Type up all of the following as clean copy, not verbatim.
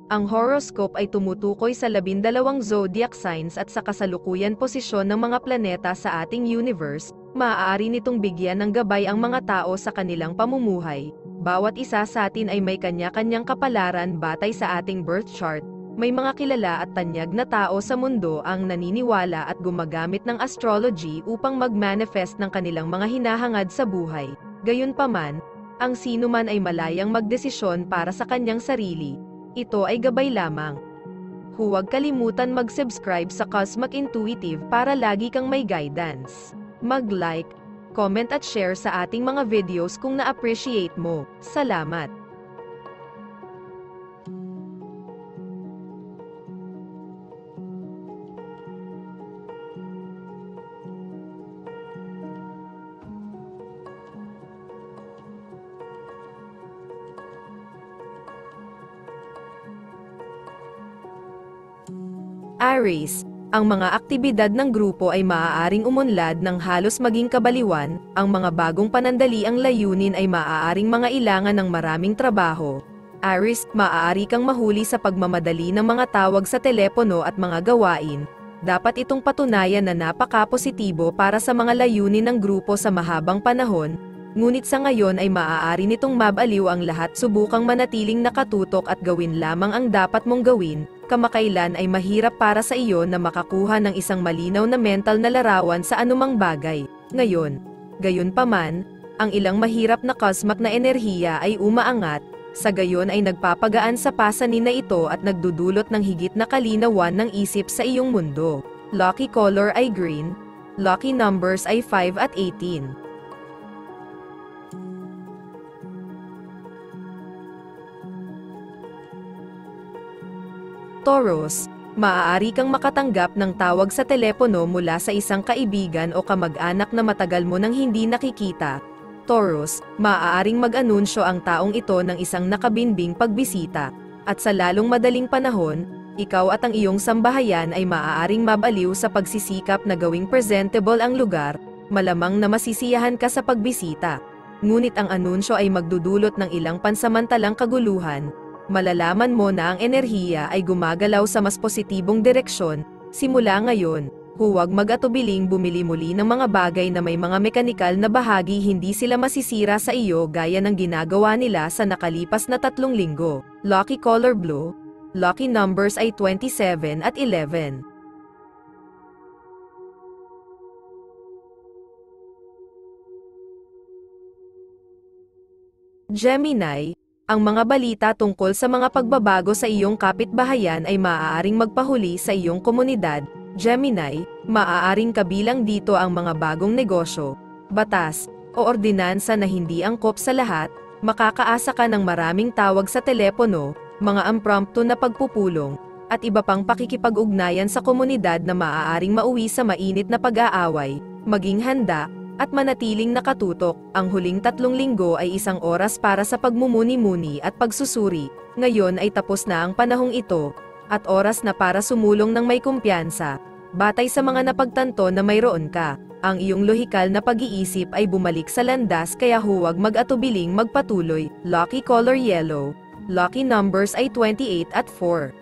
Ang horoscope ay tumutukoy sa 12 zodiac signs at sa kasalukuyan posisyon ng mga planeta sa ating universe. Maaari nitong bigyan ng gabay ang mga tao sa kanilang pamumuhay. Bawat isa sa atin ay may kanya-kanyang kapalaran batay sa ating birth chart. May mga kilala at tanyag na tao sa mundo ang naniniwala at gumagamit ng astrology upang mag-manifest ng kanilang mga hinahangad sa buhay. Gayunpaman, ang sinuman ay malayang magdesisyon para sa kanyang sarili. Ito ay gabay lamang. Huwag kalimutan mag-subscribe sa Cosmic Intuitive para lagi kang may guidance. Mag-like, comment at share sa ating mga videos kung na-appreciate mo. Salamat! Aries, ang mga aktibidad ng grupo ay maaaring umunlad ng halos maging kabaliwan, ang mga bagong panandaliang layunin ay maaaring mangailangan ng maraming trabaho. Aries, maaari kang mahuli sa pagmamadali ng mga tawag sa telepono at mga gawain. Dapat itong patunayan na napaka-positibo para sa mga layunin ng grupo sa mahabang panahon, ngunit sa ngayon ay maaari nitong mabaliw ang lahat. Subukang manatiling nakatutok at gawin lamang ang dapat mong gawin. Kamakailan ay mahirap para sa iyo na makakuha ng isang malinaw na mental na larawan sa anumang bagay. Ngayon, gayunpaman, ang ilang mahirap na cosmic na enerhiya ay umaangat, sa gayon ay nagpapagaan sa pasanin na ito at nagdudulot ng higit na kalinawan ng isip sa iyong mundo. Lucky color ay green, lucky numbers ay 5 at 18. Taurus, maaari kang makatanggap ng tawag sa telepono mula sa isang kaibigan o kamag-anak na matagal mo nang hindi nakikita. Taurus, maaaring mag-anunsyo ang taong ito ng isang nakabinbing pagbisita, at sa lalong madaling panahon, ikaw at ang iyong sambahayan ay maaaring mabaliw sa pagsisikap na gawing presentable ang lugar, malamang na masisiyahan ka sa pagbisita. Ngunit ang anunsyo ay magdudulot ng ilang pansamantalang kaguluhan. Malalaman mo na ang enerhiya ay gumagalaw sa mas positibong direksyon. Simula ngayon, huwag mag-atubiling bumili muli ng mga bagay na may mga mekanikal na bahagi. Hindi sila masisira sa iyo gaya ng ginagawa nila sa nakalipas na 3 linggo. Lucky color blue, lucky numbers ay 27 at 11. Gemini, ang mga balita tungkol sa mga pagbabago sa iyong kapitbahayan ay maaaring magpahuli sa iyong komunidad. Gemini, maaaring kabilang dito ang mga bagong negosyo, batas, o ordinansa na hindi angkop sa lahat. Makakaasa ka ng maraming tawag sa telepono, mga impromptu na pagpupulong, at iba pang pakikipag-ugnayan sa komunidad na maaaring mauwi sa mainit na pag-aaway. Maging handa at manatiling nakatutok. Ang huling 3 linggo ay isang oras para sa pagmumuni-muni at pagsusuri. Ngayon ay tapos na ang panahong ito, at oras na para sumulong ng may kumpiyansa. Batay sa mga napagtanto na mayroon ka, ang iyong lohikal na pag-iisip ay bumalik sa landas, kaya huwag mag-atubiling magpatuloy. Lucky color yellow, lucky numbers ay 28 at 4.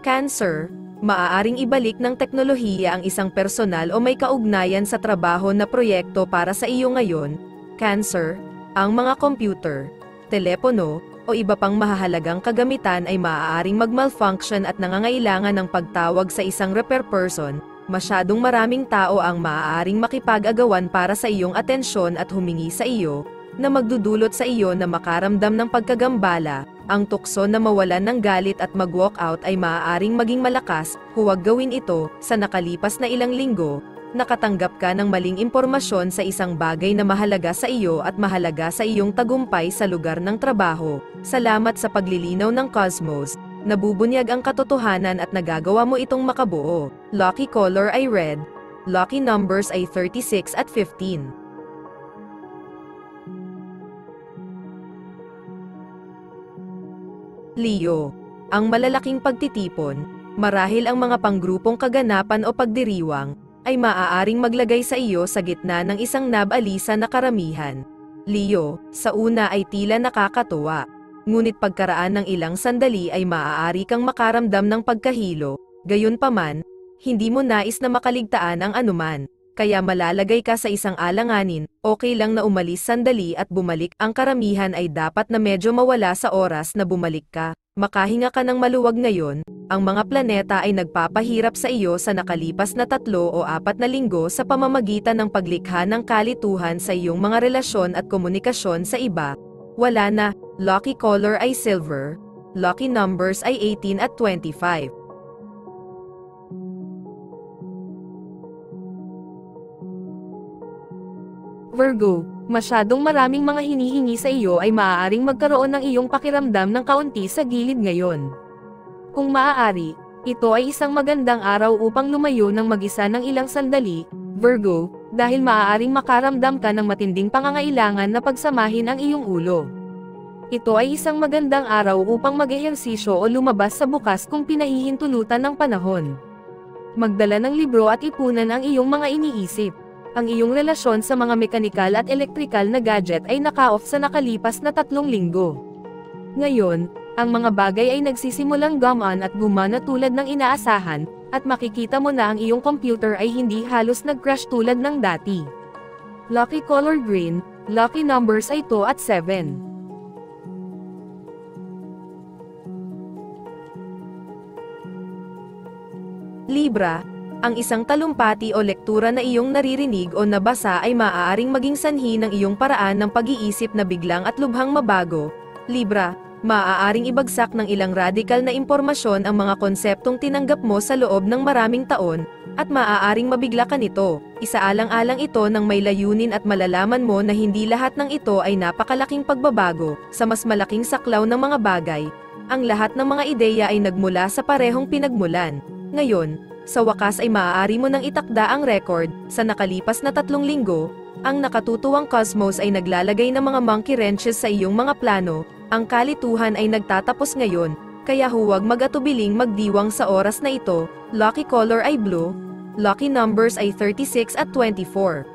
Cancer, maaaring ibalik ng teknolohiya ang isang personal o may kaugnayan sa trabaho na proyekto para sa iyo ngayon. Cancer, ang mga computer, telepono, o iba pang mahahalagang kagamitan ay maaaring mag-malfunction at nangangailangan ng pagtawag sa isang repair person. Masyadong maraming tao ang maaaring makipag-agawan para sa iyong atensyon at humingi sa iyo, na magdudulot sa iyo na makaramdam ng pagkagambala. Ang tukso na mawalan ng galit at mag-walk out ay maaaring maging malakas. Huwag gawin ito. Sa nakalipas na ilang linggo, nakatanggap ka ng maling impormasyon sa isang bagay na mahalaga sa iyo at mahalaga sa iyong tagumpay sa lugar ng trabaho. Salamat sa paglilinaw ng cosmos. Nabubunyag ang katotohanan at nagagawa mo itong makabuo. Lucky color ay red. Lucky numbers ay 36 at 15. Leo, ang malalaking pagtitipon, marahil ang mga panggrupong kaganapan o pagdiriwang, ay maaaring maglagay sa iyo sa gitna ng isang nabalisa na karamihan. Leo, sa una ay tila nakakatuwa. Ngunit pagkaraan ng ilang sandali ay maaari kang makaramdam ng pagkahilo, gayunpaman, hindi mo nais na makaligtaan ang anuman. Kaya malalagay ka sa isang alanganin, okay lang na umalis sandali at bumalik. Ang karamihan ay dapat na medyo mawala sa oras na bumalik ka. Makahinga ka ng maluwag ngayon. Ang mga planeta ay nagpapahirap sa iyo sa nakalipas na 3 o 4 na linggo sa pamamagitan ng paglikha ng kalituhan sa iyong mga relasyon at komunikasyon sa iba. Wala na, lucky color ay silver. Lucky numbers ay 18 at 25. Virgo, masyadong maraming mga hinihingi sa iyo ay maaaring magkaroon ng iyong pakiramdam ng kaunti sa gilid ngayon. Kung maaari, ito ay isang magandang araw upang lumayo ng mag-isa ng ilang sandali, Virgo, dahil maaaring makaramdam ka ng matinding pangangailangan na pagsamahin ang iyong ulo. Ito ay isang magandang araw upang mag-ehersisyo o lumabas sa bukas kung pinahihintulutan ng panahon. Magdala ng libro at ipunan ang iyong mga iniisip. Ang iyong relasyon sa mga mekanikal at elektrikal na gadget ay naka-off sa nakalipas na 3 linggo. Ngayon, ang mga bagay ay nagsisimulang gumana at gumana tulad ng inaasahan, at makikita mo na ang iyong computer ay hindi halos nag-crash tulad ng dati. Lucky color green, lucky numbers ay 2 at 7. Libra, ang isang talumpati o lektura na iyong naririnig o nabasa ay maaaring maging sanhi ng iyong paraan ng pag-iisip na biglang at lubhang mabago. Libra, maaaring ibagsak ng ilang radikal na impormasyon ang mga konseptong tinanggap mo sa loob ng maraming taon, at maaaring mabigla ka nito. Isaalang-alang ito ng may layunin at malalaman mo na hindi lahat ng ito ay napakalaking pagbabago. Sa mas malaking saklaw ng mga bagay, ang lahat ng mga ideya ay nagmula sa parehong pinagmulan. Ngayon, sa wakas ay maaari mo nang itakda ang record. Sa nakalipas na 3 linggo, ang nakatutuwang cosmos ay naglalagay ng mga monkey wrenches sa iyong mga plano. Ang kalituhan ay nagtatapos ngayon, kaya huwag mag-atubiling magdiwang sa oras na ito. Lucky color ay blue. Lucky numbers ay 36 at 24.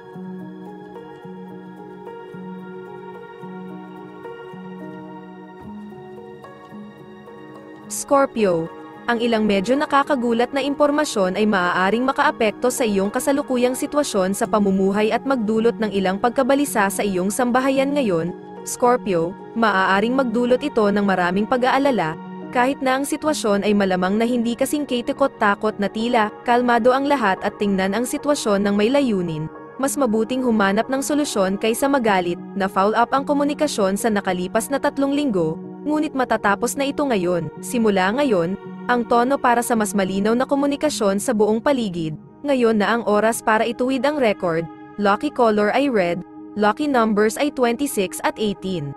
Scorpio, ang ilang medyo nakakagulat na impormasyon ay maaaring makaapekto sa iyong kasalukuyang sitwasyon sa pamumuhay at magdulot ng ilang pagkabalisa sa iyong sambahayan ngayon. Scorpio, maaaring magdulot ito ng maraming pag-aalala, kahit na ang sitwasyon ay malamang na hindi kasing kitikot-takot na tila, kalmado ang lahat at tingnan ang sitwasyon ng may layunin. Mas mabuting humanap ng solusyon kaysa magalit. Na foul up ang komunikasyon sa nakalipas na 3 linggo, ngunit matatapos na ito ngayon. Simula ngayon, ang tono para sa mas malinaw na komunikasyon sa buong paligid. Ngayon na ang oras para ituwid ang record. Lucky color ay red. Lucky numbers ay 26 at 18.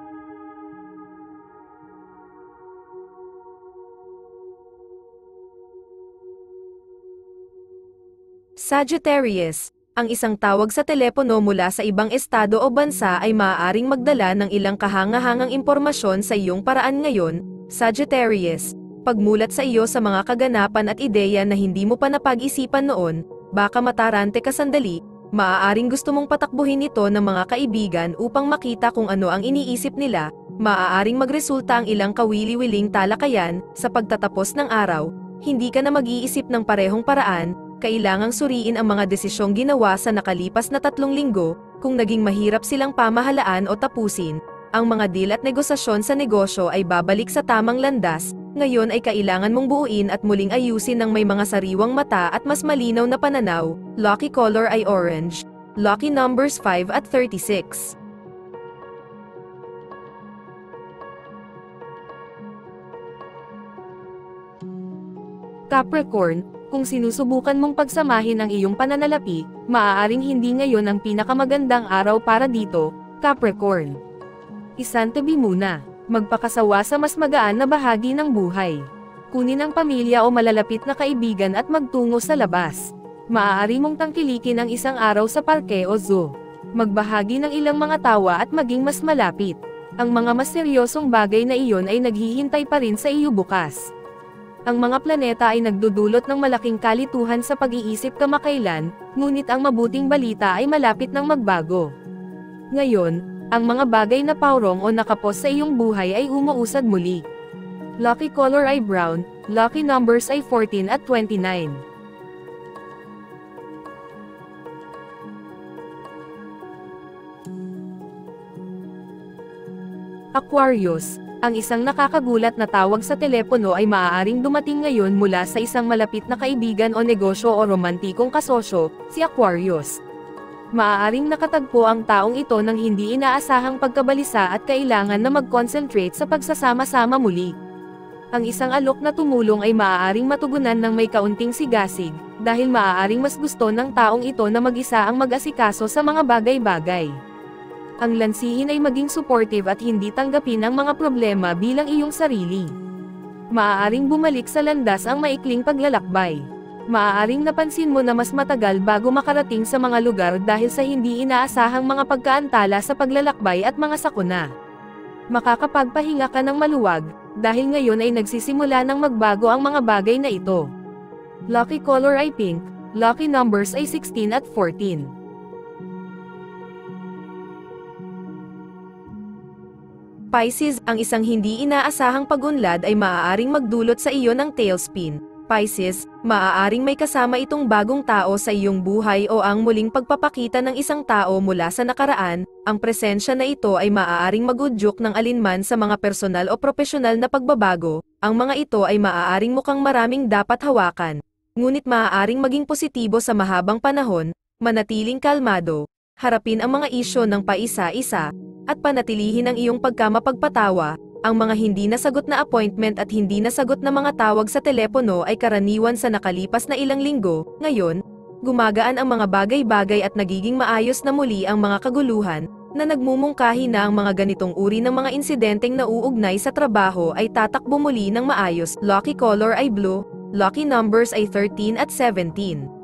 Sagittarius, ang isang tawag sa telepono mula sa ibang estado o bansa ay maaaring magdala ng ilang kahangahangang impormasyon sa iyong paraan ngayon. Sagittarius, pagmulat sa iyo sa mga kaganapan at ideya na hindi mo pa napag-isipan noon, baka matarante ka sandali, maaaring gusto mong patakbuhin ito ng mga kaibigan upang makita kung ano ang iniisip nila, maaaring magresulta ang ilang kawili-wiling talakayan. Sa pagtatapos ng araw, hindi ka na mag-iisip ng parehong paraan, kailangang suriin ang mga desisyong ginawa sa nakalipas na 3 linggo, kung naging mahirap silang pamahalaan o tapusin. Ang mga deal at negosasyon sa negosyo ay babalik sa tamang landas. Ngayon ay kailangan mong buuin at muling ayusin ng may mga sariwang mata at mas malinaw na pananaw. Lucky color ay orange. Lucky numbers 5 at 36. Capricorn, kung sinusubukan mong pagsamahin ang iyong pananalapi, maaaring hindi ngayon ang pinakamagandang araw para dito, Capricorn. Isantabi muna. Magpakasawa sa mas magaan na bahagi ng buhay. Kunin ang pamilya o malalapit na kaibigan at magtungo sa labas. Maaari mong tangkilikin ang isang araw sa parke o zoo. Magbahagi ng ilang mga tawa at maging mas malapit. Ang mga mas seryosong bagay na iyon ay naghihintay pa rin sa iyo bukas. Ang mga planeta ay nagdudulot ng malaking kalituhan sa pag-iisip kamakailan, ngunit ang mabuting balita ay malapit ng magbago. Ngayon, Ang mga bagay na paurong o nakapos sa iyong buhay ay umuusad muli. Lucky color ay brown, lucky numbers ay 14 at 29. Aquarius, ang isang nakakagulat na tawag sa telepono ay maaaring dumating ngayon mula sa isang malapit na kaibigan o negosyo o romantikong kasosyo, si Aquarius. Maaaring nakatagpo ang taong ito ng hindi inaasahang pagkabalisa at kailangan na mag-concentrate sa pagsasama-sama muli. Ang isang alok na tumulong ay maaaring matugunan ng may kaunting sigasig, dahil maaaring mas gusto ng taong ito na mag-isa ang mag-asikaso sa mga bagay-bagay. Ang lansihin ay maging supportive at hindi tanggapin ang mga problema bilang iyong sarili. Maaaring bumalik sa landas ang maikling paglalakbay. Maaaring napansin mo na mas matagal bago makarating sa mga lugar dahil sa hindi inaasahang mga pagkaantala sa paglalakbay at mga sakuna. Makakapagpahinga ka ng maluwag, dahil ngayon ay nagsisimula ng magbago ang mga bagay na ito. Lucky color ay pink, lucky numbers ay 16 at 14. Pisces, ang isang hindi inaasahang pag-unlad ay maaaring magdulot sa iyo ng tailspin. Pisces, maaaring may kasama itong bagong tao sa iyong buhay o ang muling pagpapakita ng isang tao mula sa nakaraan. Ang presensya na ito ay maaaring mag-udyok ng alinman sa mga personal o profesional na pagbabago. Ang mga ito ay maaaring mukhang maraming dapat hawakan. Ngunit maaaring maging positibo sa mahabang panahon, manatiling kalmado, harapin ang mga isyo ng paisa-isa, at panatilihin ang iyong pagkamapagpatawa. Ang mga hindi nasagot na appointment at hindi nasagot na mga tawag sa telepono ay karaniwan sa nakalipas na ilang linggo. Ngayon, gumagaan ang mga bagay-bagay at nagiging maayos na muli ang mga kaguluhan, na nagmumungkahi na ang mga ganitong uri ng mga insidenteng nauugnay sa trabaho ay tatakbo muli ng maayos. Lucky color ay blue, lucky numbers ay 13 at 17.